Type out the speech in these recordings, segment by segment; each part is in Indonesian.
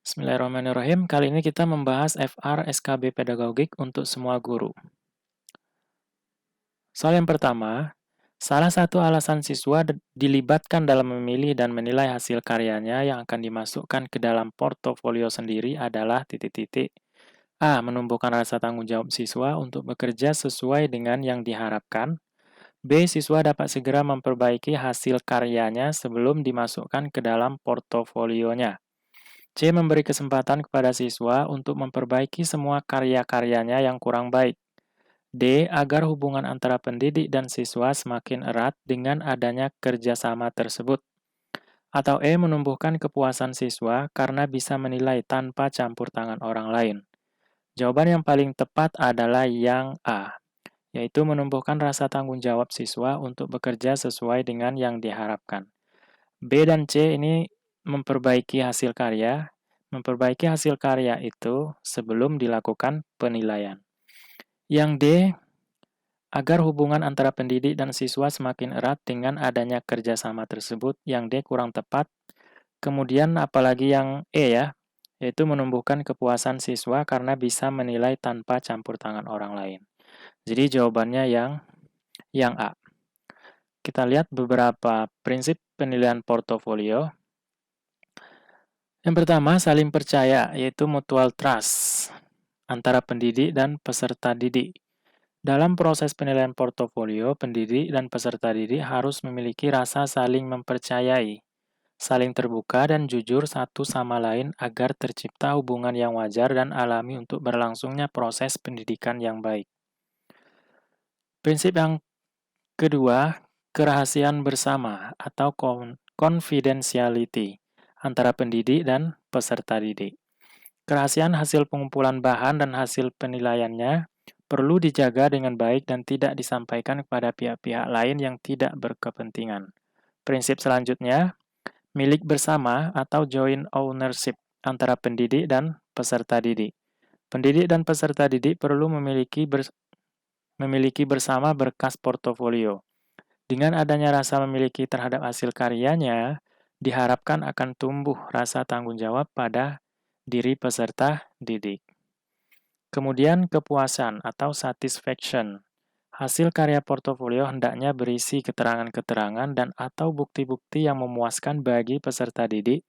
Bismillahirrahmanirrahim. Kali ini kita membahas FR SKB Pedagogik untuk semua guru. Soal yang pertama, salah satu alasan siswa dilibatkan dalam memilih dan menilai hasil karyanya yang akan dimasukkan ke dalam portofolio sendiri adalah titik-titik. A. Menumbuhkan rasa tanggung jawab siswa untuk bekerja sesuai dengan yang diharapkan. B. Siswa dapat segera memperbaiki hasil karyanya sebelum dimasukkan ke dalam portofolionya. C. Memberi kesempatan kepada siswa untuk memperbaiki semua karya-karyanya yang kurang baik. D. Agar hubungan antara pendidik dan siswa semakin erat dengan adanya kerjasama tersebut. Atau E. Menumbuhkan kepuasan siswa karena bisa menilai tanpa campur tangan orang lain. Jawaban yang paling tepat adalah yang A, yaitu menumbuhkan rasa tanggung jawab siswa untuk bekerja sesuai dengan yang diharapkan. B dan C ini memperbaiki hasil karya. Memperbaiki hasil karya itu sebelum dilakukan penilaian. Yang D, agar hubungan antara pendidik dan siswa semakin erat dengan adanya kerjasama tersebut. Yang D kurang tepat. Kemudian apalagi yang E ya, yaitu menumbuhkan kepuasan siswa karena bisa menilai tanpa campur tangan orang lain. Jadi jawabannya yang A. Kita lihat beberapa prinsip penilaian portofolio. Yang pertama, saling percaya, yaitu mutual trust antara pendidik dan peserta didik. Dalam proses penilaian portofolio, pendidik dan peserta didik harus memiliki rasa saling mempercayai, saling terbuka dan jujur satu sama lain agar tercipta hubungan yang wajar dan alami untuk berlangsungnya proses pendidikan yang baik. Prinsip yang kedua, kerahasiaan bersama atau confidentiality antara pendidik dan peserta didik. Kerahasiaan hasil pengumpulan bahan dan hasil penilaiannya perlu dijaga dengan baik dan tidak disampaikan kepada pihak-pihak lain yang tidak berkepentingan. Prinsip selanjutnya, milik bersama atau joint ownership antara pendidik dan peserta didik. Pendidik dan peserta didik perlu memiliki bersama berkas portofolio. Dengan adanya rasa memiliki terhadap hasil karyanya, diharapkan akan tumbuh rasa tanggung jawab pada diri peserta didik. Kemudian kepuasan atau satisfaction. Hasil karya portofolio hendaknya berisi keterangan-keterangan dan atau bukti-bukti yang memuaskan bagi peserta didik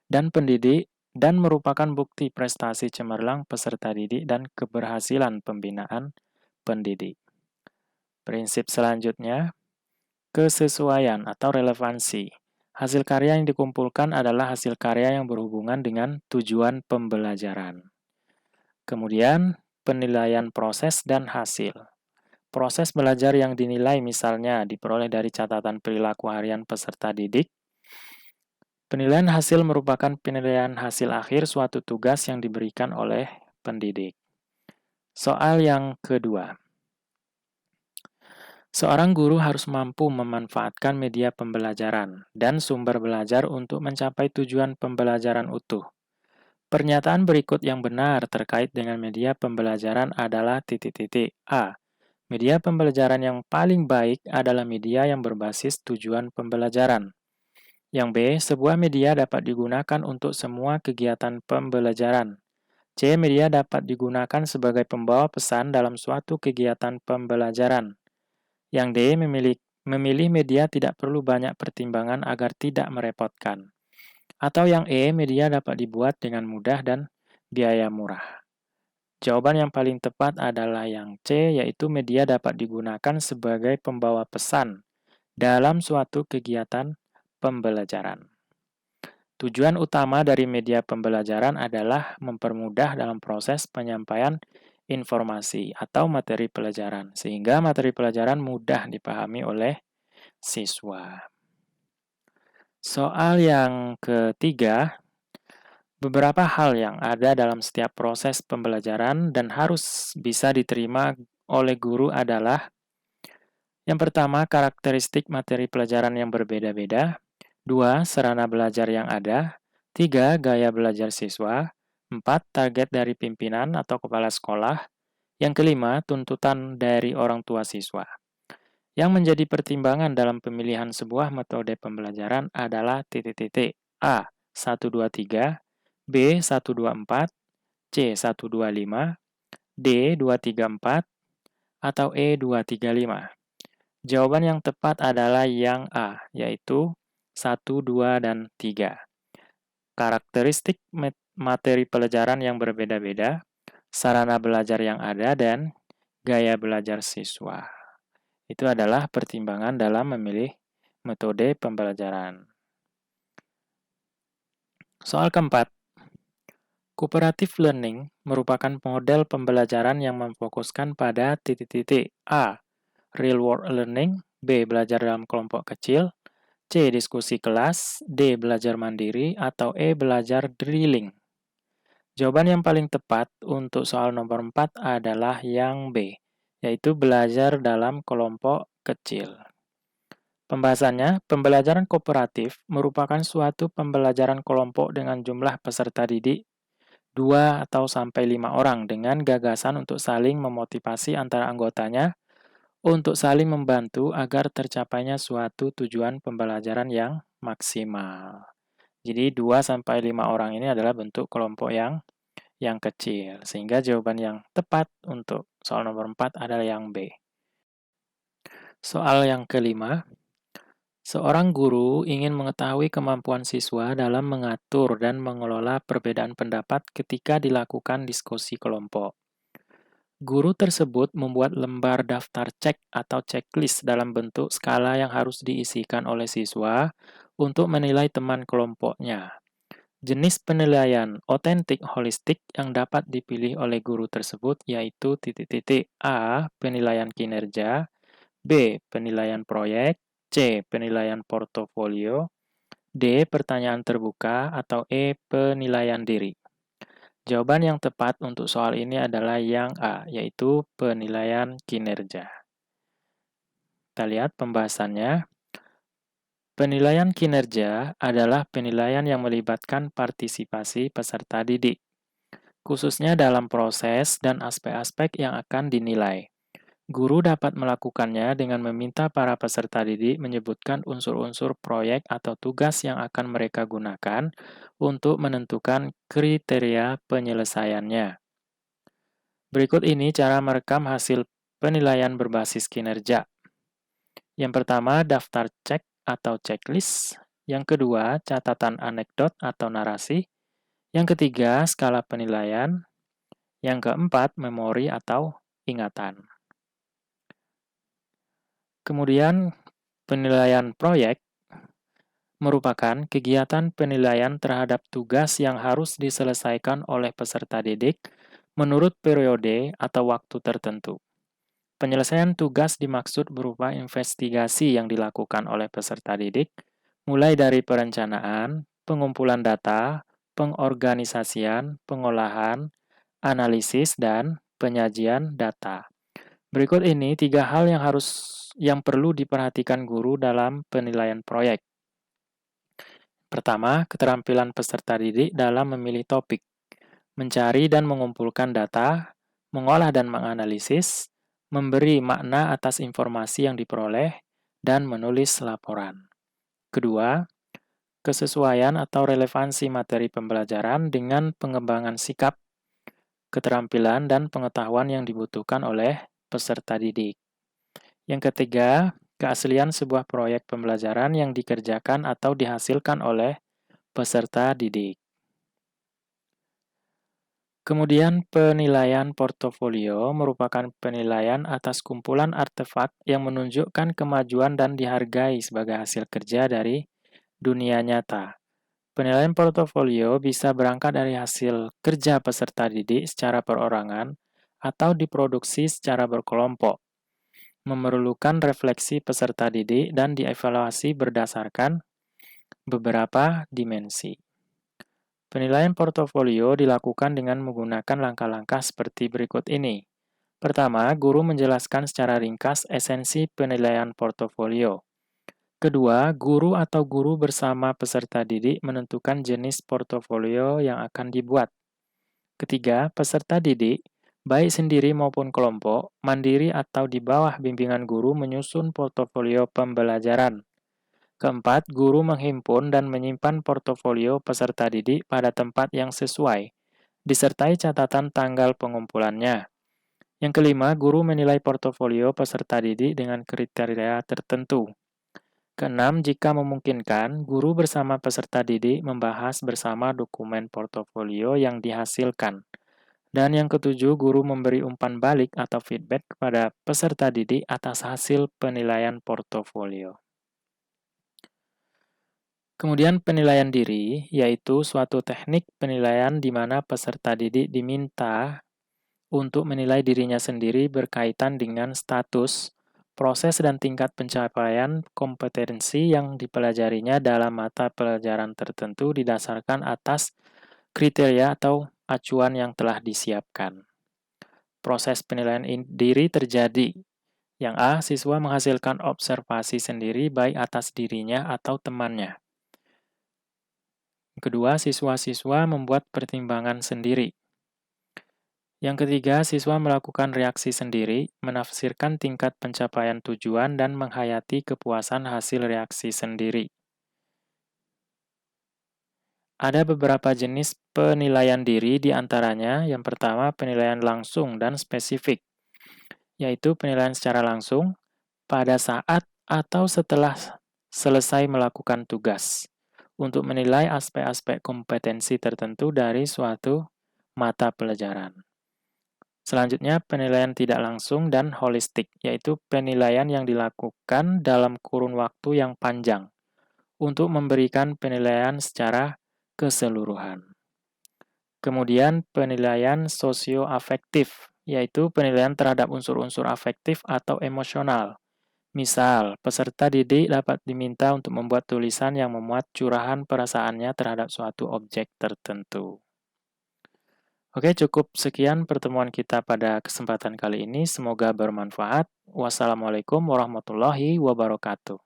dan pendidik dan merupakan bukti prestasi cemerlang peserta didik dan keberhasilan pembinaan pendidik. Prinsip selanjutnya, kesesuaian atau relevansi. Hasil karya yang dikumpulkan adalah hasil karya yang berhubungan dengan tujuan pembelajaran. Kemudian, penilaian proses dan hasil. Proses belajar yang dinilai misalnya diperoleh dari catatan perilaku harian peserta didik. Penilaian hasil merupakan penilaian hasil akhir suatu tugas yang diberikan oleh pendidik. Soal yang kedua. Seorang guru harus mampu memanfaatkan media pembelajaran dan sumber belajar untuk mencapai tujuan pembelajaran utuh. Pernyataan berikut yang benar terkait dengan media pembelajaran adalah titik-titik. A. Media pembelajaran yang paling baik adalah media yang berbasis tujuan pembelajaran. Yang B. Sebuah media dapat digunakan untuk semua kegiatan pembelajaran. C. Media dapat digunakan sebagai pembawa pesan dalam suatu kegiatan pembelajaran. Yang D. Memilih media tidak perlu banyak pertimbangan agar tidak merepotkan. Atau yang E, media dapat dibuat dengan mudah dan biaya murah. Jawaban yang paling tepat adalah yang C, yaitu media dapat digunakan sebagai pembawa pesan dalam suatu kegiatan pembelajaran. Tujuan utama dari media pembelajaran adalah mempermudah dalam proses penyampaian informasi atau materi pelajaran, sehingga materi pelajaran mudah dipahami oleh siswa. Soal yang ketiga, beberapa hal yang ada dalam setiap proses pembelajaran dan harus bisa diterima oleh guru adalah yang pertama, karakteristik materi pelajaran yang berbeda-beda. 2. Sarana belajar yang ada. 3. Gaya belajar siswa. 4. Target dari pimpinan atau kepala sekolah. Yang kelima, tuntutan dari orang tua siswa. Yang menjadi pertimbangan dalam pemilihan sebuah metode pembelajaran adalah titik-titik. A. 1, 2, 3. B 124, C 125, D 234, atau E 235? Jawaban yang tepat adalah yang A, yaitu 1, 2, dan 3. Karakteristik materi pelajaran yang berbeda-beda, sarana belajar yang ada, dan gaya belajar siswa. Itu adalah pertimbangan dalam memilih metode pembelajaran. Soal keempat, cooperative learning merupakan model pembelajaran yang memfokuskan pada titik-titik A. Real world learning, B. Belajar dalam kelompok kecil, C. Diskusi kelas, D. Belajar mandiri, atau E. Belajar drilling. Jawaban yang paling tepat untuk soal nomor 4 adalah yang B, yaitu belajar dalam kelompok kecil. Pembahasannya, pembelajaran kooperatif merupakan suatu pembelajaran kelompok dengan jumlah peserta didik 2 atau sampai 5 orang dengan gagasan untuk saling memotivasi antara anggotanya untuk saling membantu agar tercapainya suatu tujuan pembelajaran yang maksimal. Jadi 2 sampai 5 orang ini adalah bentuk kelompok yang kecil. Sehingga jawaban yang tepat untuk soal nomor 4 adalah yang B. Soal yang kelima, seorang guru ingin mengetahui kemampuan siswa dalam mengatur dan mengelola perbedaan pendapat ketika dilakukan diskusi kelompok. Guru tersebut membuat lembar daftar cek atau checklist dalam bentuk skala yang harus diisikan oleh siswa untuk menilai teman kelompoknya. Jenis penilaian otentik holistik yang dapat dipilih oleh guru tersebut yaitu titik-titik A. Penilaian kinerja, B. Penilaian proyek, C. Penilaian portofolio, D. Pertanyaan terbuka, atau E. Penilaian diri. Jawaban yang tepat untuk soal ini adalah yang A, yaitu penilaian kinerja. Kita lihat pembahasannya. Penilaian kinerja adalah penilaian yang melibatkan partisipasi peserta didik, khususnya dalam proses dan aspek-aspek yang akan dinilai. Guru dapat melakukannya dengan meminta para peserta didik menyebutkan unsur-unsur proyek atau tugas yang akan mereka gunakan untuk menentukan kriteria penyelesaiannya. Berikut ini cara merekam hasil penilaian berbasis kinerja. Yang pertama, daftar cek atau checklist. Yang kedua, catatan anekdot atau narasi. Yang ketiga, skala penilaian. Yang keempat, memori atau ingatan. Kemudian, penilaian proyek merupakan kegiatan penilaian terhadap tugas yang harus diselesaikan oleh peserta didik menurut periode atau waktu tertentu. Penyelesaian tugas dimaksud berupa investigasi yang dilakukan oleh peserta didik, mulai dari perencanaan, pengumpulan data, pengorganisasian, pengolahan, analisis, dan penyajian data. Berikut ini 3 hal yang perlu diperhatikan guru dalam penilaian proyek. Pertama, keterampilan peserta didik dalam memilih topik, mencari dan mengumpulkan data, mengolah dan menganalisis, memberi makna atas informasi yang diperoleh, dan menulis laporan. Kedua, kesesuaian atau relevansi materi pembelajaran dengan pengembangan sikap, keterampilan, dan pengetahuan yang dibutuhkan oleh peserta didik. Yang ketiga, keaslian sebuah proyek pembelajaran yang dikerjakan atau dihasilkan oleh peserta didik. Kemudian penilaian portofolio merupakan penilaian atas kumpulan artefak yang menunjukkan kemajuan dan dihargai sebagai hasil kerja dari dunia nyata. Penilaian portofolio bisa berangkat dari hasil kerja peserta didik secara perorangan atau diproduksi secara berkelompok, memerlukan refleksi peserta didik dan dievaluasi berdasarkan beberapa dimensi. Penilaian portofolio dilakukan dengan menggunakan langkah-langkah seperti berikut ini. Pertama, guru menjelaskan secara ringkas esensi penilaian portofolio. Kedua, guru atau guru bersama peserta didik menentukan jenis portofolio yang akan dibuat. Ketiga, peserta didik, baik sendiri maupun kelompok, mandiri atau di bawah bimbingan guru menyusun portofolio pembelajaran. Keempat, guru menghimpun dan menyimpan portofolio peserta didik pada tempat yang sesuai, disertai catatan tanggal pengumpulannya. Yang kelima, guru menilai portofolio peserta didik dengan kriteria tertentu. Keenam, jika memungkinkan, guru bersama peserta didik membahas bersama dokumen portofolio yang dihasilkan. Dan yang ketujuh, guru memberi umpan balik atau feedback kepada peserta didik atas hasil penilaian portofolio. Kemudian penilaian diri, yaitu suatu teknik penilaian di mana peserta didik diminta untuk menilai dirinya sendiri berkaitan dengan status, proses dan tingkat pencapaian kompetensi yang dipelajarinya dalam mata pelajaran tertentu didasarkan atas kriteria atau acuan yang telah disiapkan. Proses penilaian diri terjadi. Yang A, siswa menghasilkan observasi sendiri baik atas dirinya atau temannya. Kedua, siswa-siswa membuat pertimbangan sendiri. Yang ketiga, siswa melakukan reaksi sendiri, menafsirkan tingkat pencapaian tujuan, dan menghayati kepuasan hasil reaksi sendiri. Ada beberapa jenis penilaian diri, di antaranya yang pertama penilaian langsung dan spesifik, yaitu penilaian secara langsung pada saat atau setelah selesai melakukan tugas, untuk menilai aspek-aspek kompetensi tertentu dari suatu mata pelajaran. Selanjutnya, penilaian tidak langsung dan holistik, yaitu penilaian yang dilakukan dalam kurun waktu yang panjang untuk memberikan penilaian secara keseluruhan. Kemudian, penilaian sosioafektif, yaitu penilaian terhadap unsur-unsur afektif atau emosional. Misal, peserta didik dapat diminta untuk membuat tulisan yang memuat curahan perasaannya terhadap suatu objek tertentu. Oke, cukup sekian pertemuan kita pada kesempatan kali ini. Semoga bermanfaat. Wassalamualaikum warahmatullahi wabarakatuh.